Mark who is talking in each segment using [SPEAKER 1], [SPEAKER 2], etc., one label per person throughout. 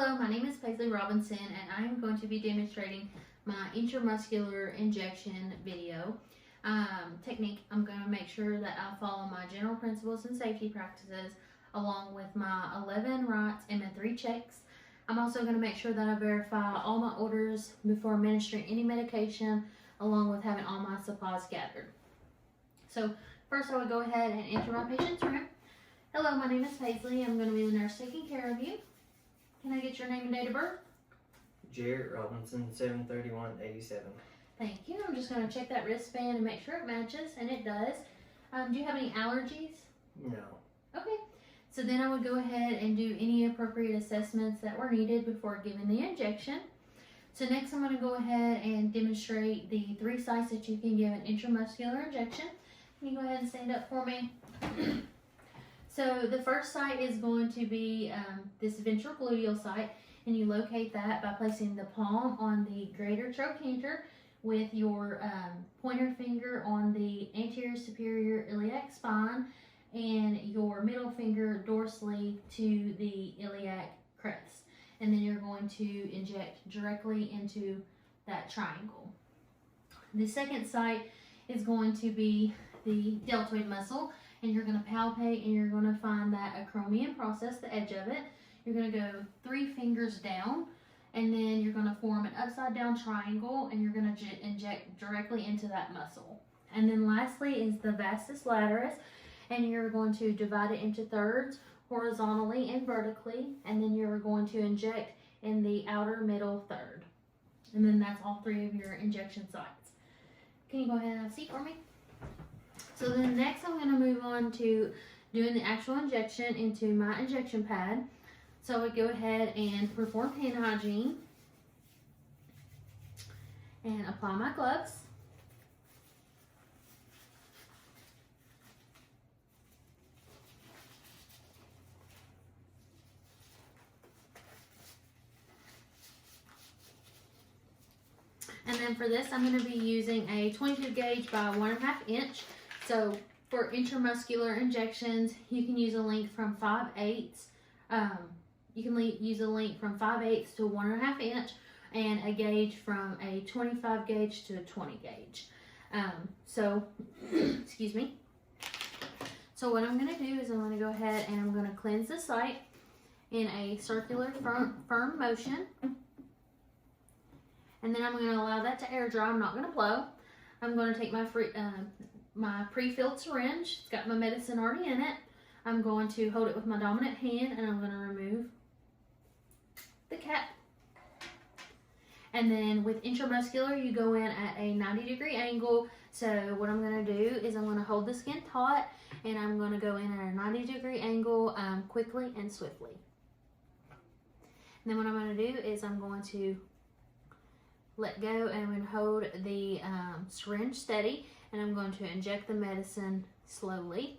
[SPEAKER 1] Hello, my name is Paisley Robinson and I am going to be demonstrating my intramuscular injection video technique. I'm going to make sure that I follow my general principles and safety practices along with my 11 rights and my 3 checks. I'm also going to make sure that I verify all my orders before administering any medication along with having all my supplies gathered. So first I would go ahead and enter my patient's room. Hello, my name is Paisley. I'm going to be the nurse taking care of you. Can I get your name and date of birth?
[SPEAKER 2] Jarrett Robinson, 7/31/87.
[SPEAKER 1] Thank you. I'm just going to check that wristband and make sure it matches, and it does. Do you have any allergies?
[SPEAKER 2] No.
[SPEAKER 1] Okay. So then I would go ahead and do any appropriate assessments that were needed before giving the injection. So next I'm going to go ahead and demonstrate the 3 sites that you can give an intramuscular injection. Can you go ahead and stand up for me? So the first site is going to be this ventral gluteal site, and you locate that by placing the palm on the greater trochanter with your pointer finger on the anterior superior iliac spine and your middle finger dorsally to the iliac crest. And then you're going to inject directly into that triangle. The second site is going to be the deltoid muscle, and you're going to palpate and you're going to find that acromion process, the edge of it. You're going to go 3 fingers down, and then you're going to form an upside down triangle, and you're going to inject directly into that muscle. And then lastly is the vastus lataris, and you're going to divide it into thirds horizontally and vertically, and then you're going to inject in the outer middle third. And then that's all 3 of your injection sites. Can you go ahead and have a seat for me? So then next I'm going to move on to doing the actual injection into my injection pad. So I would go ahead and perform hand hygiene and apply my gloves. And then for this, I'm going to be using a 22 gauge by 1.5 inch. So for intramuscular injections, you can use a length from 5/8. You can use a length from 5/8 to 1.5 inch, and a gauge from a 25 gauge to a 20 gauge. Excuse me. So what I'm going to do is I'm going to go ahead and I'm going to cleanse the site in a circular firm motion. And then I'm going to allow that to air dry. I'm not going to blow. I'm going to take my pre-filled syringe. It's got my medicine already in it. I'm going to hold it with my dominant hand, and I'm going to remove the cap. And then with intramuscular, you go in at a 90-degree angle. So what I'm going to do is I'm going to hold the skin taut, and I'm going to go in at a 90-degree angle quickly and swiftly. And then what I'm going to do is I'm going to let go, and I'm going to hold the syringe steady, and I'm going to inject the medicine slowly.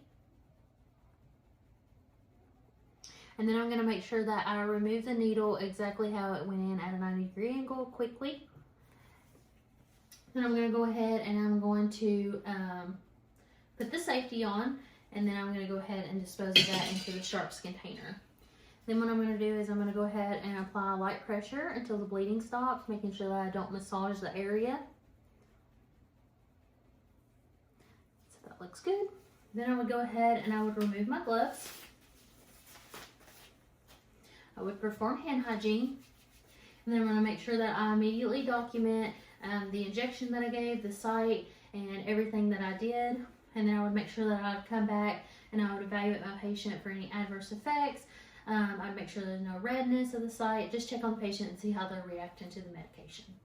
[SPEAKER 1] And then I'm going to make sure that I remove the needle exactly how it went in at a 90-degree angle quickly. Then I'm going to go ahead and I'm going to put the safety on, and then I'm going to go ahead and dispose of that into the sharps container. Then what I'm going to do is I'm going to go ahead and apply light pressure until the bleeding stops, making sure that I don't massage the area. So that looks good. Then I would go ahead and I would remove my gloves. I would perform hand hygiene. And then I'm going to make sure that I immediately document the injection that I gave, the site, and everything that I did. And then I would make sure that I would come back and I would evaluate my patient for any adverse effects. I'd make sure there's no redness of the site. Just check on the patient and see how they're reacting to the medication.